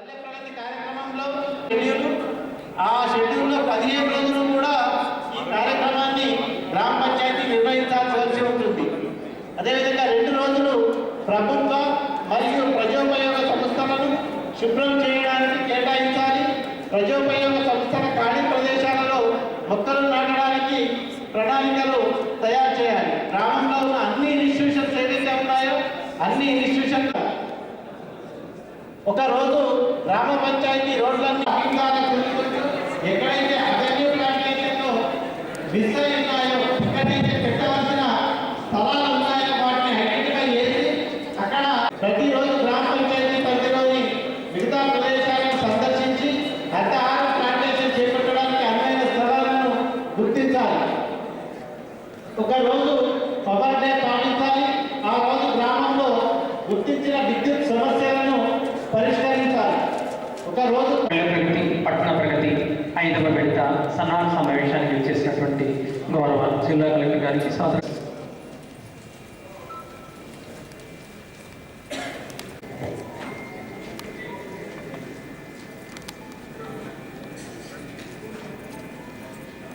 పల్లె ప్రగతి కార్యక్రమంలో ఆ షెడ్యూల్లో 15 రోజులు కూడా ఈ కార్యక్రమాన్ని గ్రామ పంచాయతీ నిర్వహించాల్సి ఉంటుంది. అదేవిధంగా 2 రోజులు ప్రభుత్వ మరియు ప్రజోపయోగ సంస్థలను శుభ్రం చేయడానికి కేటాయించాలి. ప్రజోపయోగ సంస్థల ఖాళీ ప్రదేశాలలో మొక్కలు నాటడానికి ప్రణాళికలు తయారు చేయాలి. గ్రామంలో ఉన్న అన్ని ఇన్స్టిట్యూషన్స్ ఏదైతే ఉన్నాయో అన్ని ఇన్స్టిట్యూషన్ ఒక రోజు గ్రామ పంచాయతీ రోడ్లన్నీ ఎక్కడైతే అవెన్యూ ప్లాంటేషన్లో మిస్ అయి ఉన్నాయో, ఎక్కడైతే పెట్టవలసిన స్థలాలు ఉన్నాయో వాటిని ఐడెంటిఫై చేసి అక్కడ ప్రతిరోజు గ్రామ పంచాయతీ పరిధిలోని మిగతా ప్రదేశాలను సందర్శించి హరితహార ప్లాంటేషన్ చేపట్టడానికి అనువైన స్థలాలను గుర్తించాలి. ఒక రోజు పవర్ డే పాటించాలి. ఆ రోజు గ్రామంలో గుర్తించిన విద్యుత్ సమస్యలను పరిష్కరించాలి. ఒక రోజు పట్టణ ప్రగతి 5వ విడత సన్నాహ సమావేశానికి వచ్చేసినటువంటి గౌరవ జిల్లా కలెక్టర్ గారికి సాదర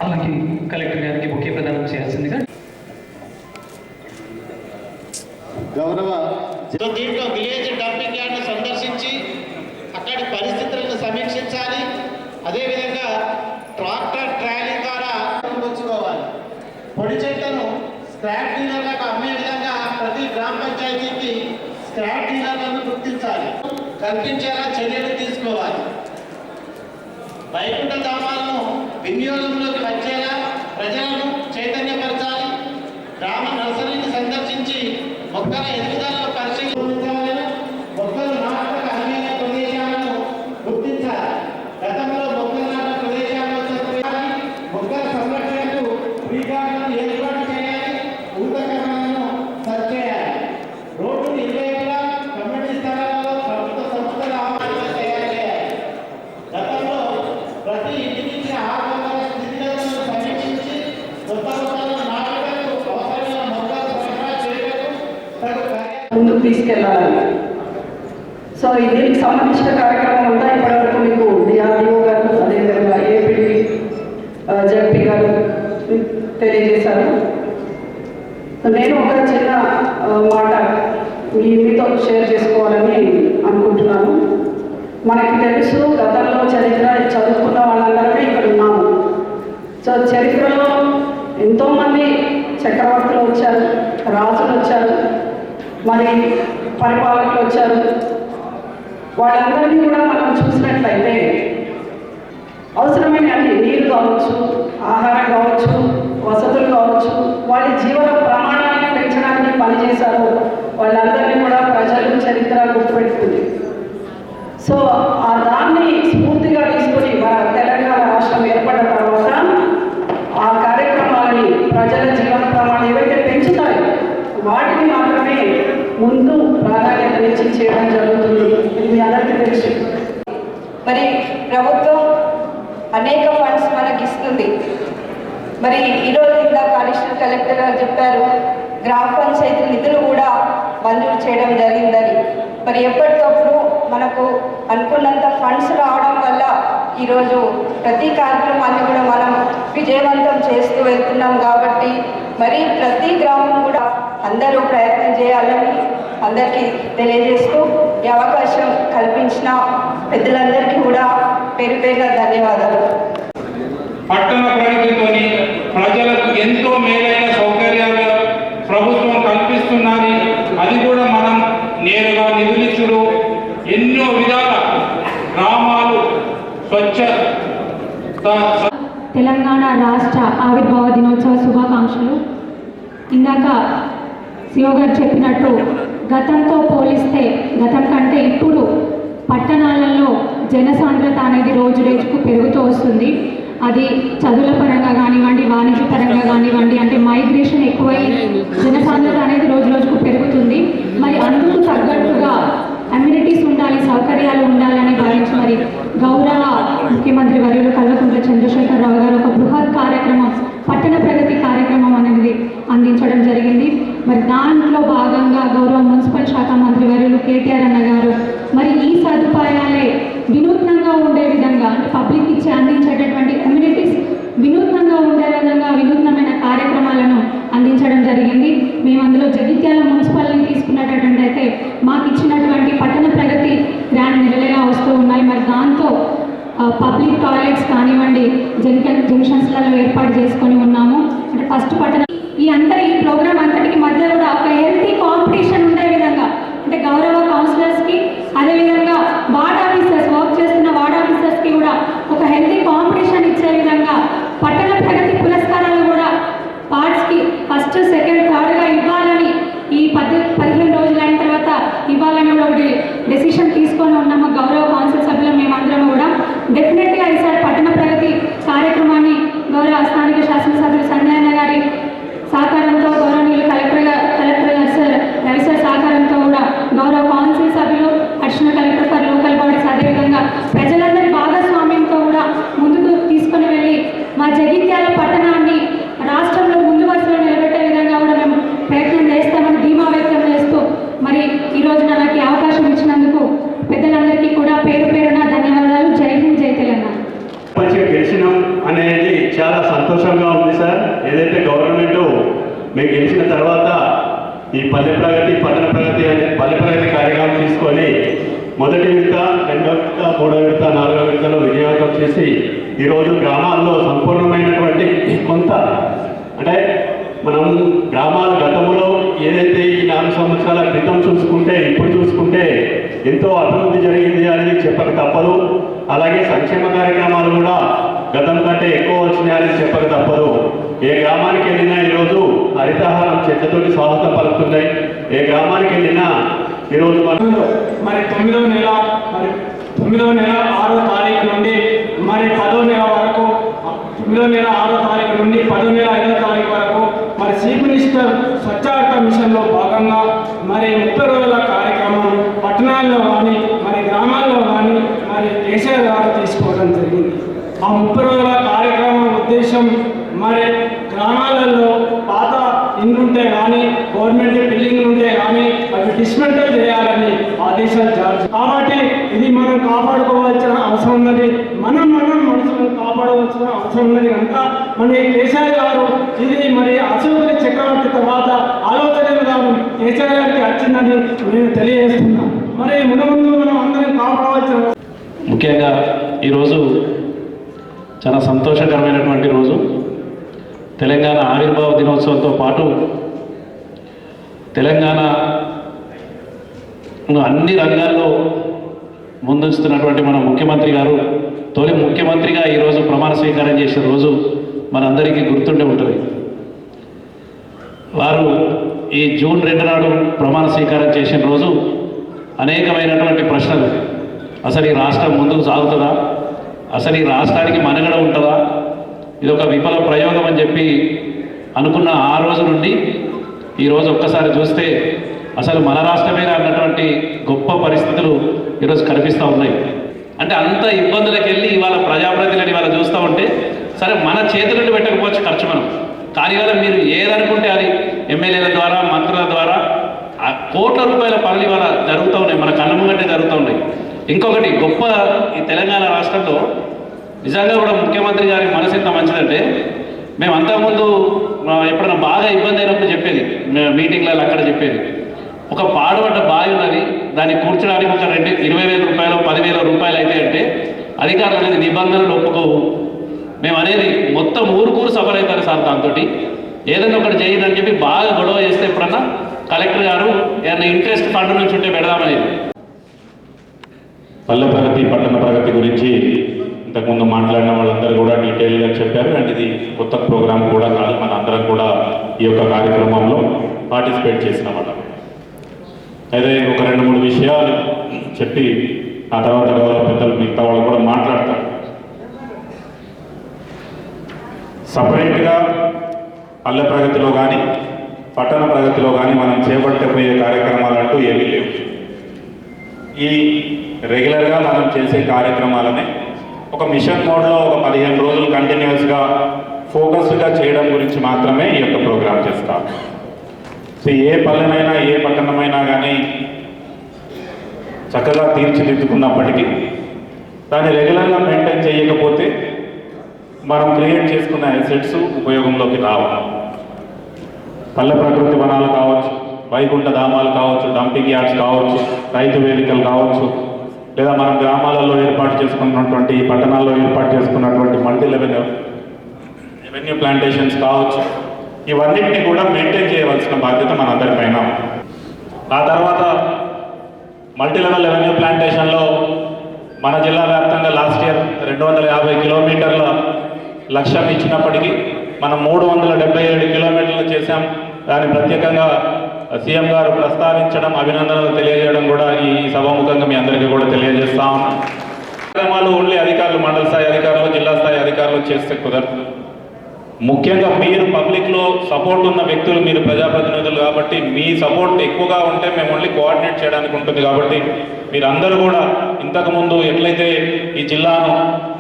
అలాగే కలెక్టర్ గారికి బొకే ప్రదానం చేయాల్సిందిగా గౌరవ దీంట్లో విలేజ్ డంపింగ్ యార్డ్ను సందర్శించి అక్కడి పరిస్థితులను సమీక్షించాలి. అదేవిధంగా ట్రాక్టర్ ట్రాలీ ద్వారా ఉంచుకోవాలి. పొడి చెట్లను స్క్రాప్ డీలర్లకు అమ్మే విధంగా ప్రతి గ్రామ పంచాయతీకి స్క్రాప్ డీలర్లను గుర్తించాలి, కల్పించేలా చర్యలు తీసుకోవాలి. వైకుంఠ ధామాలను వినియోగంలోకి వచ్చేలా ప్రజలను చైతన్యపరచాలి. గ్రామ నర్సరీని సందర్శించి మొక్కల ఎదుగుదలను పరిశీలించాలని, మొక్కలు నాటక అనువైన ప్రదేశాలను గుర్తించాలి. గతంలో మొక్కలు నాటిన ప్రదేశాలను చేయాలి. మొక్కల సంరక్షణకు ఫ్రీగార్డులను ఏర్పాటు చేయాలి. ఊతకరణను సరి చేయాలి. రోడ్డును ఇరువైపులా కమ్యూనిటీ స్థలాలలో ప్రభుత్వ సంస్థల ఆవరణలు తయారు చేయాలి. గతంలో ప్రతి ఇంటి నుంచి 600 స్థితిగతులను సమీక్షించి కొత్త మొక్కలను నాటకు అవసరమైన మొక్కలు సరఫరా చేయటకు ముందుకు తీసుకెళ్ళాలి. సో దీనికి సంబంధించిన కార్యక్రమం అంతా ఇప్పటివరకు మీకు డిఆర్డిఓ గారు, అదేవిధంగా ఏపీడీ జడ్పీ గారు తెలియజేశారు. నేను ఒక చిన్న మాట మీతో షేర్ చేసుకోవాలని అనుకుంటున్నాను. మనకి తెలుసు, గతంలో చరిత్ర చదువుకున్న వాళ్ళందరమే ఇక్కడ ఉన్నాము. సో చరిత్రలో ఎంతోమంది చక్రవర్తులు వచ్చారు, రాజులు వచ్చారు, మరి పరిపాలకులు వచ్చారు. వాళ్ళందరినీ కూడా మనం చూసినట్లయితే అవసరమైన అన్ని నీరు కావచ్చు, ఆహారం కావచ్చు, వసతులు కావచ్చు, వాళ్ళ జీవన ప్రమాణాన్ని పెంచడానికి పనిచేశారు. వాళ్ళందరినీ కూడా ప్రజలు చరిత్ర గుర్తుపెట్టుకుంది. సో ఆ దాన్ని స్ఫూర్తిగా తీసుకుని మన తెలంగాణ రాష్ట్రం ఏర్పడిన తర్వాత ఆ కార్యక్రమాలని ప్రజల జీవన ప్రమాణం ఏవైతే పెంచుతాయో వాటిని మాత్రమే ముందు ప్రాధాన్యతనిచ్చి చేయడం జరుగుతుంది. ఇది మీ అందరికీ తెలుసు. మరి ప్రభుత్వం అనేక ఫండ్స్ మనకి ఇస్తుంది. మరి ఈరోజు ఇందాక అడిషనల్ కలెక్టర్ గారు చెప్పారు, గ్రామ పంచాయతీ నిధులు కూడా మంజూరు చేయడం జరిగిందని. మరి ఎప్పటికప్పుడు మనకు అనుకున్నంత ఫండ్స్ రావడం వల్ల ఈరోజు ప్రతి కార్యక్రమాన్ని కూడా మనం విజయవంతం చేస్తూ వెళ్తున్నాం. కాబట్టి మరి ప్రతి గ్రామం కూడా అందరూ ప్రయత్నం చేయాలని అందరికీ తెలియజేస్తూ ఈ అవకాశం కల్పించిన పెద్దలందరికీ కూడా పేరు పేరున ధన్యవాదాలు. పట్టణ ప్రగతితోని ప్రజలకు ఎంతో మేలైన సౌకర్యాలు ప్రభుత్వం కల్పిస్తున్నది. అది కూడా మనం నేరుగా నిధులిచ్చుడు, ఎన్నో విధాల గ్రామాలు స్వచ్ఛ తెలంగాణ రాష్ట్ర ఆవిర్భావ దినోత్సవ శుభాకాంక్షలు. ఇందాక సిఓ గారు చెప్పినట్టు గతంతో పోలిస్తే గతం కంటే ఇప్పుడు పట్టణాలలో జనసాంద్రత అనేది రోజు రోజుకు పెరుగుతూ వస్తుంది. అది చదువుల పరంగా కానివ్వండి, వాణిజ్య పరంగా కానివ్వండి, అంటే మైగ్రేషన్ ఎక్కువై జనసాంద్రత అనేది రోజు రోజుకు పెరుగుతుంది. మరి అందుకు తగ్గట్టుగా అమ్యూనిటీస్ ఉండాలి, సౌకర్యాలు ఉండాలని భావించి మరి గౌరవ ముఖ్యమంత్రి వర్యులు కల్వకుంట్ల చంద్రశేఖరరావు గారు ఒక బృహత్ కార్యక్రమం, పట్టణ ప్రగతి కార్యక్రమం అనేది అందించడం జరిగింది. మరి దాంట్లో భాగంగా గౌరవ మున్సిపల్ శాఖ మంత్రి వర్యులు కేటీఆర్ అన్న గారు మరి ఈ సదుపాయాలే పబ్లిక్ ఇచ్చి అందించేటటువంటి అమ్యూనిటీస్ వినూత్నంగా ఉండే విధంగా వినూత్నమైన కార్యక్రమాలను అందించడం జరిగింది. మేము అందులో జగిత్యాల మున్సిపాలిటీ తీసుకున్నటువంటి అయితే మాకు ఇచ్చినటువంటి పట్టణ ప్రగతి గ్రాండ్ నెలలుగా వస్తూ ఉన్నాయి. మరి దాంతో పబ్లిక్ టాయిలెట్స్ కానివ్వండి జంక్షన్స్లలో ఏర్పాటు చేసుకొని ఉన్నాము. అంటే ఫస్ట్ పట్టణ ఈ ప్రోగ్రామ్ అంతటికి మధ్య కూడా ఒక హెల్తీ కాంపిటీషన్ ఉండే విధంగా అంటే గౌరవ కౌన్సిలర్స్కి అదేవిధంగా వార్డ్ ఆఫీసర్స్ వర్క్ చేస్తున్న వార్డ్ ఆఫీసర్స్కి కూడా ఒక హెల్తీ కాంపిటీషన్ ఇచ్చే విధంగా పట్టణ ప్రగతి పురస్కారాలు కూడా పార్ట్స్కి ఫస్ట్ సెకండ్ థర్డ్గా ఇవ్వాలని ఈ 15 రోజులు అయిన తర్వాత ఇవ్వాలని కూడా ఒకటి డెసిషన్ తీసుకొని ఉన్నాము. గౌరవ కౌన్సిల్ సభ్యులు మేమందరం కూడా డెఫినెట్గా ఈసారి పట్టణ ప్రగతి కార్యక్రమాన్ని గౌరవ స్థానిక శాసనసభ్యులు సంజయన్న గారి సహకారంతో గౌరవనీయులు కలెక్టర్ గారు సార్ రవి సార్ సహకారంతో కూడా గౌరవ కౌన్సిల్ సభ్యులు additional collector for local bodies అదేవిధంగా ప్రజలందరి భాగస్వామ్యంతో కూడా ముందుకు తీసుకొని వెళ్ళి మా జగిత్యాల పట్టణాన్ని రాష్ట్రంలో ముందు వరుసలో నిలబెట్టే విధంగా కూడా మేము ప్రయత్నం చేస్తామని ధీమా వ్యక్తం చేస్తూ మరి ఈ రోజున నాకు అవకాశం ఇచ్చినందుకు పెద్దలందరికీ కూడా పేరు పేరున ధన్యవాదాలు. జై హింద్, జై తెలంగాణ. మంచిగా గెలిచినాం అనేది చాలా సంతోషంగా ఉంది సార్. ఏదైతే గవర్నమెంట్ మేము గెలిచిన తర్వాత ఈ పల్లె ప్రగతి పట్టణ ప్రగతి అనే పల్లె ప్రగతి కార్యక్రమం తీసుకొని మొదటి విడత, రెండో విడత, మూడో విడత, నాలుగో విడతలో వినియోగం చేసి ఈరోజు గ్రామాల్లో సంపూర్ణమైనటువంటి కొంత అంటే మనం గ్రామాల గతంలో ఏదైతే ఈ 4 సంవత్సరాల క్రితం చూసుకుంటే ఇప్పుడు చూసుకుంటే ఎంతో అభివృద్ధి జరిగింది అనేది చెప్పక తప్పదు. అలాగే సంక్షేమ కార్యక్రమాలు కూడా గతం కంటే ఎక్కువ వచ్చినాయని చెప్పక తప్పదు. ఏ గ్రామానికి వెళ్ళినా ఈరోజు హరితహారం చెట్లతోటి స్వాగతం పలుకుతున్నాయి. ఏ గ్రామానికి వెళ్ళినా ఈరోజు మరి 9వ నెల 6వ తారీఖు నుండి మరి 10వ నెల వరకు 9వ నెల 6వ తారీఖు నుండి 10వ నెల 5వ తారీఖు వరకు మరి చీఫ్ మినిస్టర్ స్వచ్ఛార్త మిషన్లో భాగంగా మరి 30 రోజుల కార్యక్రమం పట్టణాల్లో కానీ మరి గ్రామాల్లో కానీ మరి కేసీఆర్ గారు తీసుకోవడం జరిగింది. ఆ 30 రోజుల కార్యక్రమం ఉద్దేశం మరి గ్రామాలలో పాత ఇండ్లుంటే కానీ గవర్నమెంట్ బిల్డింగ్లు ఉంటే కానీ అవి డిస్మెంటల్ చేయాలని ఆదేశాలు జారీ. కాబట్టి ఇది మనం కాపాడుకోవాల్సిన అవసరం ఉన్నది. మనం మనుషులను కాపాడవలసిన అవసరం ఉన్నది కనుక మన కేసీఆర్ గారు ఇది మరి అశోకుని చక్రవర్తి తర్వాత ఆలోచన విధానం కేసీఆర్ గారికి వచ్చిందని నేను తెలియజేస్తున్నాను. మరి ముందు మనం అందరం కాపాడవలసిన ముఖ్యంగా ఈరోజు చాలా సంతోషకరమైనటువంటి రోజు. తెలంగాణ ఆవిర్భావ దినోత్సవంతో పాటు తెలంగాణ అన్ని రంగాల్లో ముందుంచుతున్నటువంటి మన ముఖ్యమంత్రి గారు తొలి ముఖ్యమంత్రిగా ఈరోజు ప్రమాణ స్వీకారం చేసిన రోజు మనందరికీ గుర్తుండే ఉంటుంది. వారు ఈ జూన్ 2 నాడు ప్రమాణ స్వీకారం చేసిన రోజు అనేకమైనటువంటి ప్రశ్నలు, అసలు ఈ రాష్ట్రం ముందుకు సాగుతుందా, అసలు ఈ రాష్ట్రానికి మనుగడ ఉంటుందా, ఇది ఒక విఫల ప్రయోగం అని చెప్పి అనుకున్న ఆ రోజు నుండి ఈరోజు ఒక్కసారి చూస్తే అసలు మన రాష్ట్రమేనా అన్నటువంటి గొప్ప పరిస్థితులు ఈరోజు కనిపిస్తూ ఉన్నాయి. అంటే అంత ఇబ్బందులకు వెళ్ళి ఇవాళ ప్రజాప్రతినిధులను ఇవాళ చూస్తూ ఉంటే సరే మన చేతులను పెట్టకపోవచ్చు ఖర్చు మనం, కానీ ఇవాళ మీరు ఏదనుకుంటే అది ఎమ్మెల్యేల ద్వారా మంత్రుల ద్వారా కోట్ల రూపాయల పనులు ఇవాళ జరుగుతూ ఉన్నాయి, మన కళ్ళ ముంగటే జరుగుతూ ఉన్నాయి. ఇంకొకటి గొప్ప ఈ తెలంగాణ రాష్ట్రంలో నిజంగా కూడా ముఖ్యమంత్రి గారి మనసు ఎంత మంచిదంటే మేము అంతకుముందు ఎప్పుడైనా బాగా ఇబ్బంది అయినప్పుడు చెప్పేది మీటింగ్లలో అక్కడ చెప్పేది, ఒక పాడుపడ్డ బావి ఉన్నది దాన్ని కూర్చోడానికి ఒక 20,000 రూపాయలు 10,000 రూపాయలు అయితే అంటే అధికారులు అనేది నిబంధనలు ఒప్పుకోవు. మేము అనేది మొత్తం ఊరుకూరు సఫర్ అవుతారు సార్, దాంతో ఏదైనా ఒకటి చేయదని చెప్పి బాగా గొడవ చేస్తే ఎప్పుడన్నా కలెక్టర్ గారు ఏదైనా ఇంట్రెస్ట్ ఫండ్ నుంచి ఉంటే పెడదామనేది. పల్లె ప్రగతి పట్టణ ప్రగతి గురించి ఇంతకుముందు మాట్లాడిన వాళ్ళందరూ కూడా డీటెయిల్గా చెప్పారు. అండ్ ఇది కొత్త ప్రోగ్రాం కూడా కాదు, మన అందరం కూడా ఈ యొక్క కార్యక్రమంలో పార్టిసిపేట్ చేసిన వాళ్ళం. అయితే ఒక 2-3 విషయాలు చెప్పి ఆ తర్వాత పెద్దలు మిగతా వాళ్ళు కూడా మాట్లాడతారు. సపరేట్గా పల్లె ప్రగతిలో కానీ పట్టణ ప్రగతిలో కానీ మనం చేపట్టబోయే కార్యక్రమాలు అంటూ ఏమీ లేవు. ఈ రెగ్యులర్గా మనం చేసే కార్యక్రమాలనే ఒక మిషన్ మోడ్లో ఒక 15 రోజులు కంటిన్యూస్గా ఫోకస్డ్గా చేయడం గురించి మాత్రమే ఈ యొక్క ప్రోగ్రాం చేస్తాం. సో ఏ పల్లెనైనా ఏ పట్టణమైనా కానీ చక్కగా తీర్చిదిద్దుకున్నప్పటికీ దాన్ని రెగ్యులర్గా మెయింటైన్ చేయకపోతే మనం క్రియేట్ చేసుకున్న అసెట్స్ ఉపయోగంలోకి రావు. పల్లె ప్రకృతి వనాలు కావచ్చు, వైకుంఠ ధామాలు కావచ్చు, డంపింగ్ యార్డ్స్ కావచ్చు, రైతు వేదికలు కావచ్చు, లేదా మనం గ్రామాలలో ఏర్పాటు చేసుకున్నటువంటి పట్టణాల్లో ఏర్పాటు చేసుకున్నటువంటి మల్టీ లెవెల్ రెవెన్యూ ప్లాంటేషన్స్ కావచ్చు, ఇవన్నిటిని కూడా మెయింటైన్ చేయవలసిన బాధ్యత మనందరిపైన. ఆ తర్వాత మల్టీ లెవెల్ రెవెన్యూ ప్లాంటేషన్లో మన జిల్లా వ్యాప్తంగా లాస్ట్ ఇయర్ 250 కిలోమీటర్ల లక్ష్యం ఇచ్చినప్పటికీ మనం 377 కిలోమీటర్లు చేశాం. దాన్ని ప్రత్యేకంగా సీఎం గారు ప్రస్తావించడం, అభినందనలు తెలియజేయడం కూడా ఈ సభాముఖంగా మీ అందరికీ కూడా తెలియజేస్తా ఉన్నాం. కార్యక్రమాలు ఓన్లీ అధికారులు, మండల స్థాయి అధికారులు, జిల్లా స్థాయి అధికారులు చేస్తే కుదరదు. ముఖ్యంగా మీరు పబ్లిక్లో సపోర్ట్ ఉన్న వ్యక్తులు, మీరు ప్రజాప్రతినిధులు కాబట్టి మీ సపోర్ట్ ఎక్కువగా ఉంటే మేము ఓన్లీ కోఆర్డినేట్ చేయడానికి ఉంటుంది. కాబట్టి మీరందరూ కూడా ఇంతకుముందు ఎట్లయితే ఈ జిల్లాను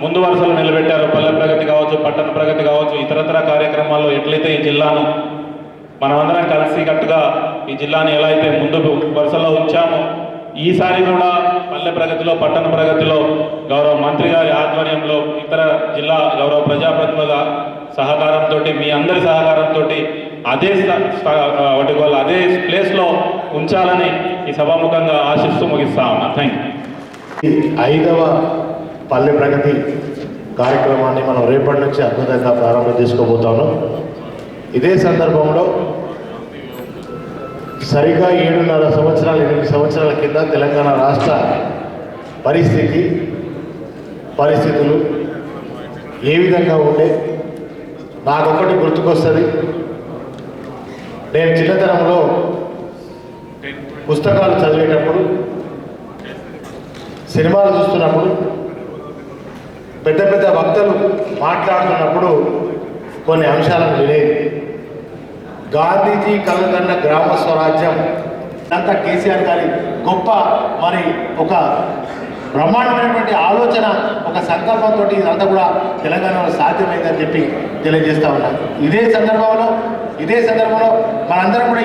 ముందు వరుసలో నిలబెట్టారో, పల్లె ప్రగతి కావచ్చు, పట్టణ ప్రగతి కావచ్చు, ఇతరత్ర కార్యక్రమాల్లో ఎట్లయితే ఈ జిల్లాను మనమందరం కలిసికట్టుగా ఈ జిల్లాని ఎలా అయితే ముందు వరుసలో ఉంచామో, ఈసారి కూడా పల్లె ప్రగతిలో, పట్టణ ప్రగతిలో గౌరవ మంత్రి గారి ఆధ్వర్యంలో, ఇతర జిల్లా గౌరవ ప్రజాప్రతినిధుల సహకారంతో, మీ అందరి సహకారంతో అదే అదే ప్లేస్లో ఉంచాలని ఈ సభాముఖంగా ఆశిస్తూ ముగిస్తా ఉన్నా. Thank you. 5వ పల్లె ప్రగతి కార్యక్రమాన్ని మనం రేపటి నుంచి అద్భుతంగా ప్రారంభం చేసుకోబోతాను. ఇదే సందర్భంలో సరిగ్గా 7.5 సంవత్సరాలు 8 సంవత్సరాల కింద తెలంగాణ రాష్ట్ర పరిస్థితులు ఏ విధంగా ఉండే నాకొకటి గుర్తుకొస్తుంది. నేను చిన్నతనంలో పుస్తకాలు చదివేటప్పుడు, సినిమాలు చూస్తున్నప్పుడు, పెద్ద పెద్ద వక్తలు మాట్లాడుతున్నప్పుడు కొన్ని అంశాలను వినేది. గాంధీజీ కలగన్న గ్రామ స్వరాజ్యం అంతా కేసీఆర్ గారి గొప్ప మరి ఒక బ్రహ్మాండమైనటువంటి ఆలోచన, ఒక సంకల్పంతో ఇదంతా కూడా తెలంగాణలో సాధ్యమైందని చెప్పి తెలియజేస్తా ఉన్నాను. ఇదే సందర్భంలో మనందరం కూడా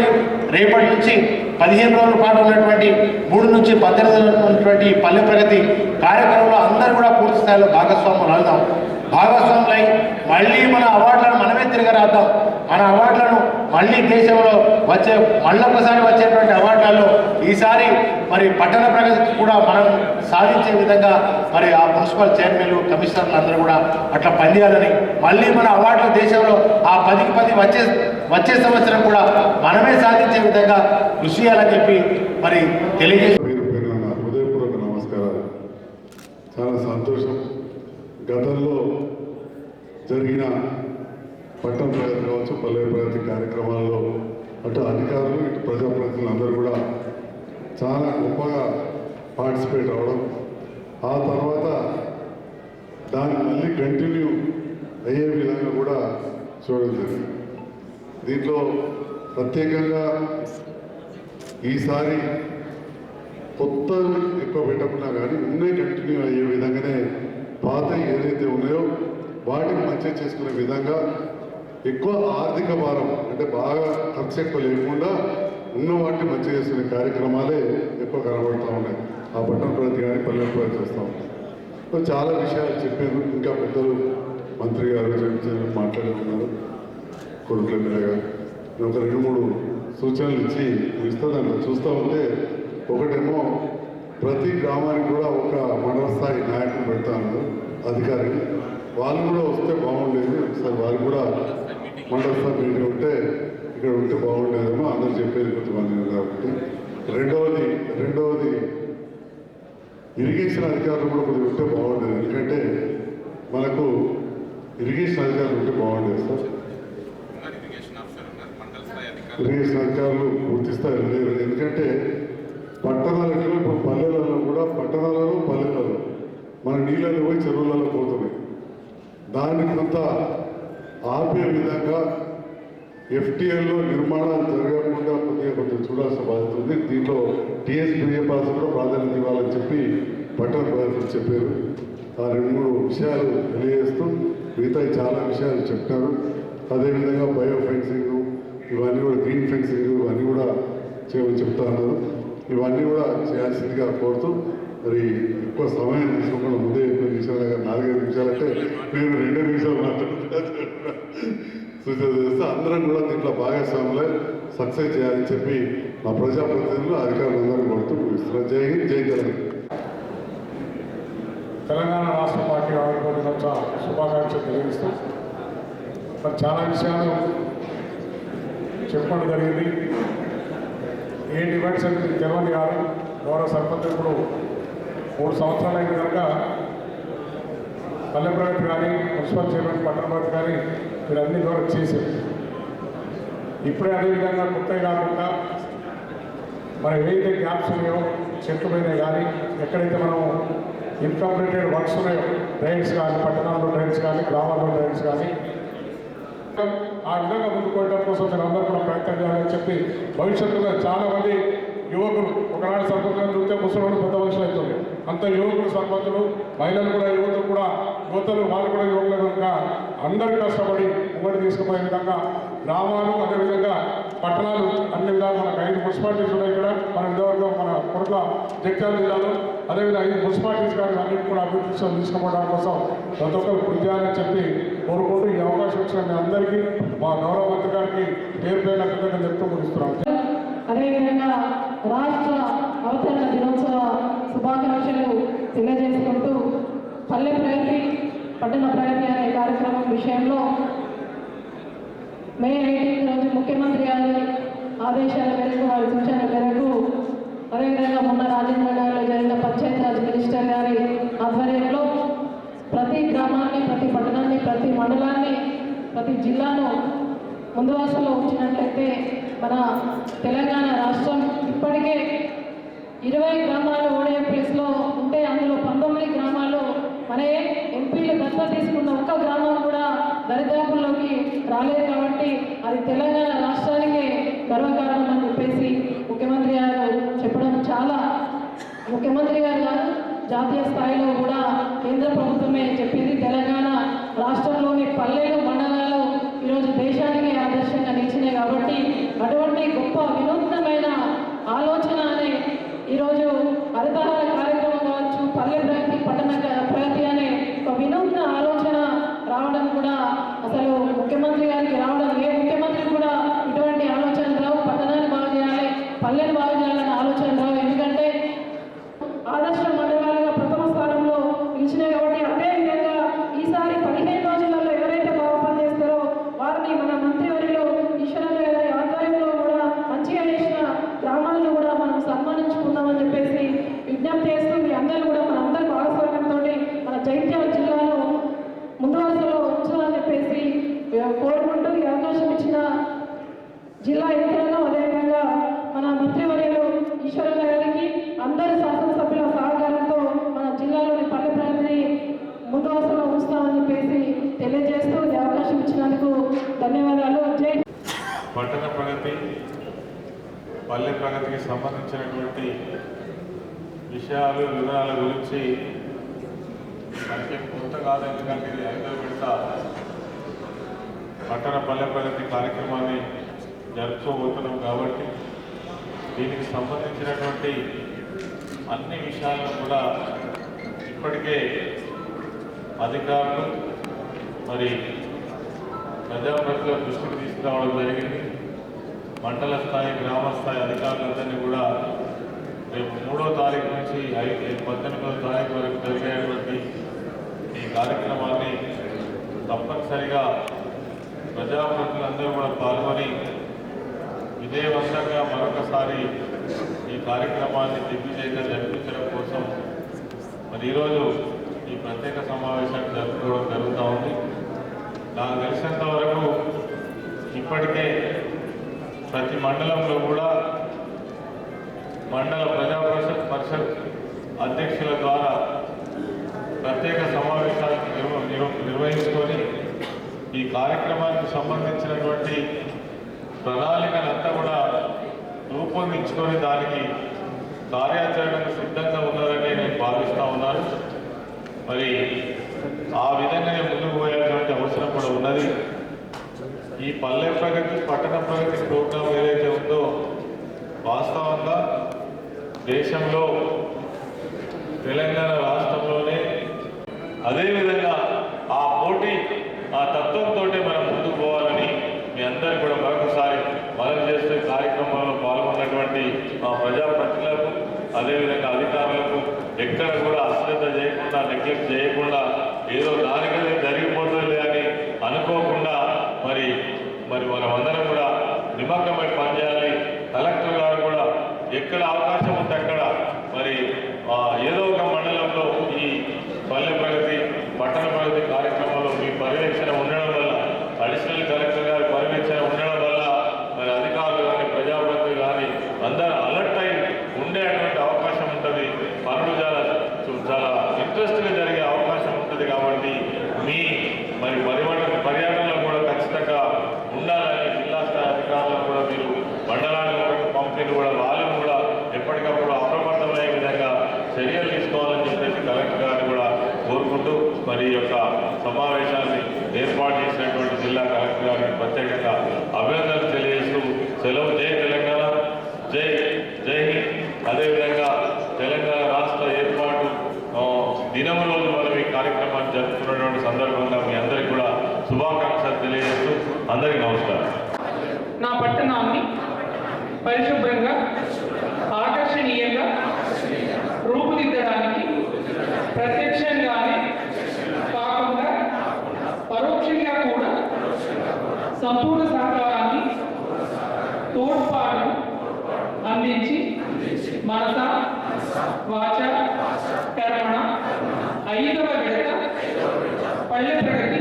రేపటి నుంచి 15 రోజుల పాటు ఉన్నటువంటి 3 నుంచి 18 ఉన్నటువంటి పల్లె ప్రగతి కార్యక్రమంలో అందరూ కూడా పూర్తి స్థాయిలో భాగస్వాములు అవుదాం. భాగస్వాములై మళ్ళీ మన అవార్డులను మనమే తిరగరాద్దాం. మన అవార్డులను మళ్ళీ దేశంలో మళ్ళొక్కసారి వచ్చేటువంటి అవార్డులలో ఈసారి మరి పట్టణ ప్రగతి కూడా మనం సాధించే విధంగా మరి ఆ మున్సిపల్ చైర్మన్లు, కమిషనర్లు అందరూ కూడా అట్లా పనిచేయాలని, మళ్ళీ మన అవార్డులు దేశంలో ఆ 10కి 10 వచ్చే సంవత్సరం కూడా మనమే సాధించే విధంగా కృషి చేయాలని చెప్పి మరి తెలియజేసి హృదయపూర్వక నమస్కారాలు. చాలా సంతోషం. గతంలో జరిగిన పట్టణ ప్రగతి కావచ్చు, పల్లె ప్రగతి కార్యక్రమాల్లో అటు అధికారులు, ఇటు ప్రజాప్రతినిధులు అందరూ కూడా చాలా గొప్పగా పార్టిసిపేట్ అవ్వడం, ఆ తర్వాత దాన్ని మళ్ళీ కంటిన్యూ అయ్యే విధంగా కూడా చూడడం జరిగింది. దీంట్లో ప్రత్యేకంగా ఈసారి కొత్త ఎక్కువ పెట్టకుండా కానీ ఉన్నాయి కంటిన్యూ అయ్యే విధంగానే పాత ఏదైతే ఉన్నాయో వాటిని మంచిగా చేసుకునే విధంగా ఎక్కువ ఆర్థిక భారం అంటే బాగా ఖర్చు ఎక్కువ లేకుండా ఉన్న వాటిని మంచిగా చేసుకునే కార్యక్రమాలే ఎక్కువ కనబడుతూ ఉన్నాయి. ఆ పట్టణ ప్రగతి కానీ పల్లె ప్రగతి చేస్తూ ఉంటాం. చాలా విషయాలు చెప్పారు. ఇంకా పెద్దలు మంత్రి గారు మాట్లాడి ఉన్నారు. కొడుకుల మీద ఒక 2-3 సూచనలు ఇచ్చి ఇస్తుందంట. చూస్తూ ఉంటే ఒకటేమో ప్రతి గ్రామానికి కూడా ఒక మండల స్థాయి నాయకులు పెడతా ఉన్నారు, అధికారిని. వాళ్ళు కూడా వస్తే బాగుండేది. ఒకసారి వాళ్ళు కూడా మండల స్థాయి మీటింగ్ ఉంటే ఇక్కడ ఉంటే బాగుండేదేమో అందరూ చెప్పేది కొంతమంది కాబట్టి. రెండవది ఇరిగేషన్ అధికారులు కూడా కొద్దిగా ఉంటే బాగుండేది. ఎందుకంటే మనకు ఇరిగేషన్ అధికారులు ఉంటే బాగుండేది సార్. ఇరిగేషన్ అధికారులు పూర్తి స్థాయిలో లేరు. ఎందుకంటే పట్టణాలలో ఇప్పుడు పల్లెలలో కూడా పట్టణాలలో పల్లెలలో మన నీళ్ళలో పోయి చెరువులలో పోతున్నాయి. దాన్ని కొంత ఆపే విధంగా ఎఫ్టీఎల్లో నిర్మాణాలు జరగకుండా కొద్దిగా చూడాల్సిన బాధ్యత ఉంది. దీంట్లో టీఎస్పీఏపాస్ కూడా ప్రాధాన్యత ఇవ్వాలని చెప్పి పట్టణ ప్రజలు చెప్పారు. ఆ 2-3 విషయాలు తెలియజేస్తూ మిగతా చాలా విషయాలు చెప్తారు. అదేవిధంగా బయో ఫెన్సింగ్ ఇవన్నీ కూడా, గ్రీన్ ఫెన్సింగ్ ఇవన్నీ కూడా చేయమని చెప్తా ఉన్నారు. ఇవన్నీ కూడా చేయాల్సిందిగా కోరుతూ మరి ఎక్కువ సమయం తీసుకోకుండా ముందే నిమిషాలు 4-5 నిమిషాలు అంటే నేను 2 నిమిషాలు మాట్లాడుతున్నాను. సూచన చేస్తే అందరం కూడా దీంట్లో భాగస్వాములై సక్సెస్ చేయాలని చెప్పి మా ప్రజాప్రతినిధులు అధికారులందరూ కొడుతూ ముగిస్తున్నారు. జై హింద్, జై తెలంగాణ. తెలంగాణ రాష్ట్ర పార్టీ ఆవిర్భావ శుభాకాంక్షలు తెలియజేస్తూ మరి చాలా విషయాలు చెప్పడం జరిగింది. ఏ డిమాండ్స్ అంటే తెలియని కాదు. గౌరవ సర్పంచ్ ఇప్పుడు 3 సంవత్సరాలు అయిన కనుక పల్లె ప్రగతి కానీ మున్సిపల్ చైర్మన్ పట్టణ ప్రగతి కానీ మీరు అన్ని ద్వారా చేశారు. ఇప్పుడే అదేవిధంగా కొత్తగా కాకుండా మరి ఏదైతే గ్యాప్స్ ఉన్నాయో చెట్లు పోయినాయి కానీ ఎక్కడైతే మనం ఇన్కంప్లీటెడ్ వర్క్స్ ఉన్నాయో డ్రైన్స్ కానీ పట్టణాల్లో డ్రైన్స్ కానీ గ్రామాల్లో డ్రైన్స్ కానీ ఆ విధంగా ముందుకోవడం కోసం మీరు అందరూ కూడా ప్రయత్నం చేయాలని చెప్పి భవిష్యత్తులో చాలామంది యువకులు ఒకనాడు సర్పంచులు చూస్తే ముసలి పెద్ద మనుషులు అవుతుంది. అంత యువకులు సర్పంచులు మహిళలు కూడా యువతలు వాళ్ళు కూడా యువకులు కనుక అందరూ కష్టపడి ఉమ్మడి తీసుకుపోయే విధంగా గ్రామాలు అదేవిధంగా పట్టణాలు అన్ని విధాలు మనకు 5 మున్సిపాలిటీస్ ఉన్నాయి. ఇక్కడ మన నిజవర్గం మన కొడుక జగిత్యాల జిల్లాలో అదేవిధంగా 5 మున్సిపాలిటీస్ కానీ అన్నింటి కూడా అభివృద్ధి తీసుకుపోవడం కోసం ప్రతి ఒక్కరు కృషి చేయాలని చెప్పి కోరుకుంటూ ఈ అవకాశం ఇచ్చిన మీ అందరికీ మా గౌరవ మంత్రి గారికి పేరు పేరున కృతజ్ఞతలు చెప్తూ ముగిస్తున్నాం. అదేవిధంగా రాష్ట్ర అవతరణ దినోత్సవ శుభాకాంక్షలు తెలియజేసుకుంటూ పల్లె ప్రగతి పట్టణ ప్రగతి అనే కార్యక్రమం విషయంలో మే 18 రోజు ముఖ్యమంత్రి గారి ఆదేశాల మేరకు వారి సూచనల మేరకు అదేవిధంగా మొన్న రాజేంద్ర నగర్లో జరిగిన పంచాయతీరాజ్ మినిస్టర్ గారి ఆధ్వర్యంలో ప్రతి గ్రామాన్ని, ప్రతి పట్టణాన్ని, ప్రతి మండలాన్ని, ప్రతి జిల్లాను ముందు వరుసలో ఉంచినట్లయితే మన తెలంగాణ రాష్ట్రం ఇప్పటికే 20 గ్రామాలు ఓడిఎఫ్ఎస్లో ఉంటే అందులో 19 గ్రామాలు మన ఎంపీలు దత్తత తీసుకున్న ఒక్క గ్రామం కూడా దరిదాపుల్లోకి రాలేదు. కాబట్టి అది తెలంగాణ రాష్ట్రానికే గర్వకారణం అని చెప్పేసి ముఖ్యమంత్రి గారు చెప్పడం చాలా ముఖ్యమంత్రి గారు జాతీయ స్థాయిలో కూడా కేంద్ర ప్రభుత్వమే చెప్పింది. తెలంగాణ రాష్ట్రంలోని పల్లెలు మండలాలు ఈరోజు దేశానికి ఆదర్శంగా నిలిచినాయి. కాబట్టి అటువంటి గొప్ప వినూత్నమైన ఆలోచన అనే ఈరోజు హరితహార కార్యక్రమం కావచ్చు, పల్లె ప్రగతి పట్టణ ప్రగతి అనే ఒక వినూత్న ఆలోచన రావడం కూడా అసలు ముఖ్యమంత్రి గారికి రావడం ఏ ముఖ్యమంత్రి కూడా ఇటువంటి ఆలోచన రావు. పట్టణాన్ని బాగు చేయాలి, పల్లెని బాగు చేయాలనే ఆలోచన రావు. ఎందుకంటే ఆదర్శ మండలాలుగా ప్రథమ స్థానంలో నిలిచినాయి. కాబట్టి అదేవిధంగా ఈసారి 15 రోజులలో ఎవరైతే బాగా పనిచేస్తారో వారిని మన మంత్రివర్యులు ఈశ్వరరావు గారి ఆధ్వర్యంలో కూడా మంచిగా చేసిన గ్రామాలను కూడా మనం సన్మానించుకుందామని చెప్పేసి విజ్ఞప్తి చేస్తూ మీ అందరూ కూడా మన అందరి భాగస్వామ్యంతో మన జగిత్యాల జిల్లాలో ముందు వరుసలో ఉంచాలని చెప్పేసి కోరుకుంటూ ఈ అవకాశం ఇచ్చిన జిల్లా యంత్రాంగం అదేవిధంగా మన మంత్రివర్యులు ఈశ్వరరావు గారికి అందరి శాసనసభ్యుల సహకారంతో మన జిల్లాలోని పల్లె ప్రగతిని ముందు వరుసలో ఉంచుతామని చెప్పేసి తెలియజేస్తూ ఈ అవకాశం ఇచ్చినందుకు ధన్యవాదాలు. జై పట్టణ ప్రగతి పల్లె ప్రగతికి సంబంధించినటువంటి విషయాలు వివరాల గురించి మనకి కొత్త కాదు. ఎందుకంటే ఇది 5వ విడత పట్టణ పల్లె ప్రగతి కార్యక్రమాన్ని జరుపుకోబోతున్నాం. కాబట్టి దీనికి సంబంధించినటువంటి అన్ని విషయాలను కూడా ఇప్పటికే అధికారులు మరి ప్రజాప్రతినిధుల దృష్టికి తీసుకురావడం జరిగింది. మండల స్థాయి, గ్రామ స్థాయి అధికారులందరినీ కూడా రేపు 3వ తారీఖు నుంచి 18వ తారీఖు వరకు జరిగేటువంటి ఈ కార్యక్రమాన్ని తప్పనిసరిగా ప్రజాప్రతినిధులందరూ కూడా పాల్గొని విజయవంతంగా మరొకసారి ఈ కార్యక్రమాన్ని దిగ్విజయంగా జరిపించడం కోసం మరి ఈరోజు ఈ ప్రత్యేక సమావేశాన్ని జరుపుకోవడం జరుగుతూ ఉంది. నాకు తెలిసినంత వరకు ఇప్పటికే ప్రతి మండలంలో కూడా మండల ప్రజా పరిషత్ అధ్యక్షుల ద్వారా ప్రత్యేక సమావేశాలు నిర్వహించుకొని ఈ కార్యక్రమానికి సంబంధించినటువంటి ప్రణాళికలంతా కూడా రూపొందించుకొని దానికి కార్యాచరణకు సిద్ధంగా ఉన్నారని నేను భావిస్తూ ఉన్నాను. మరి ఆ విధంగానే ముందుకు పోయేటువంటి అవసరం కూడా ఉన్నది. ఈ పల్లె ప్రగతి పట్టణ ప్రగతి ప్రోగ్రాం ఏదైతే ఉందో వాస్తవంగా దేశంలో తెలంగాణ రాష్ట్రంలోనే అదేవిధంగా ఆ పోటీ ఆ తత్వంతో మనం ముందుకు పోవాలని మీ అందరికీ కూడా మరొకసారి మనవి చేసే కార్యక్రమంలో పాల్గొన్నటువంటి ప్రజాప్రతినిధులకు అదేవిధంగా అధికారులకు ఎక్కడ కూడా అశ్రద్ధ చేయకుండా నెగ్లెక్ట్ చేయకుండా ఏదో దానికదే జరిగిపోతుంది అని అనుకోకుండా మరి మనమందరం కూడా నిమగ్నమై పనిచేయాలి. కలెక్టర్ గారు కూడా ఎక్కడ అవకాశం ఉంటే అక్కడ మరి ఏదో ఒక మండలంలో ఈ పల్లె ప్రగతి పట్టణ ప్రగతి కార్యక్రమంలో మీ పర్యవేక్షణ ఉండడం వల్ల అడిషనల్ కలెక్టర్ గారి పర్యవేక్షణ ఉండడం వల్ల మరి అధికారులు కానీ ప్రజాప్రతినిధులు కానీ అందరూ అలర్ట్ అయి ఉండేటువంటి అవకాశం ఉంటుంది. పనులు చాలా ఇంట్రెస్ట్గా జరిగే అవకాశం ఉంటుంది. కాబట్టి మీ మరి పర్యటనలో కూడా ఖచ్చితంగా ఉండాలని జిల్లా స్థాయి అధికారులను కూడా మీరు మండలానికి పంపిణీ కూడా వాళ్ళని కూడా ఎప్పటికప్పుడు అప్రమత్తమయ్యే విధంగా చర్యలు తీసుకోవాలని చెప్పేసి కలెక్టర్ గారిని కూడా కోరుకుంటూ మరి ఈ యొక్క సమావేశాన్ని ఏర్పాటు చేసినటువంటి జిల్లా కలెక్టర్ గారికి ప్రత్యేకంగా అభినందనలు తెలియజేస్తూ సెలవు. జై తెలంగాణ, జై హింద్. అదేవిధంగా తెలంగాణ రాష్ట్ర ఏర్పాటు దినం రోజు మనం ఈ కార్యక్రమాన్ని జరుపుకున్నటువంటి సందర్భంగా మీ అందరికీ కూడా శుభాకాంక్షలు తెలియజేస్తూ అందరికీ నమస్కారం. నా పట్టణాన్ని పరిశుభ్రంగా ఆకర్షణీయంగా రూపుదిద్దడానికి ప్రత్యక్షంగానే కాకుండా పరోక్షంగా కూడా సంపూర్ణ సహకారాన్ని తోడ్పాటు అందించి మనస వాచ కర్మణ 5వ విడత పల్లె ప్రగతి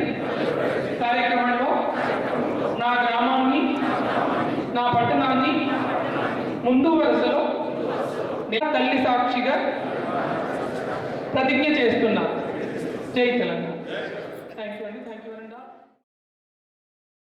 కార్యక్రమంలో నా గ్రామాన్ని నా పట్టణాన్ని ముందు వరుసలో తల్లి సాక్షిగా ప్రతిజ్ఞ చేస్తున్నా. జై తెలంగాణ. థ్యాంక్ యూ అండి. Thank you.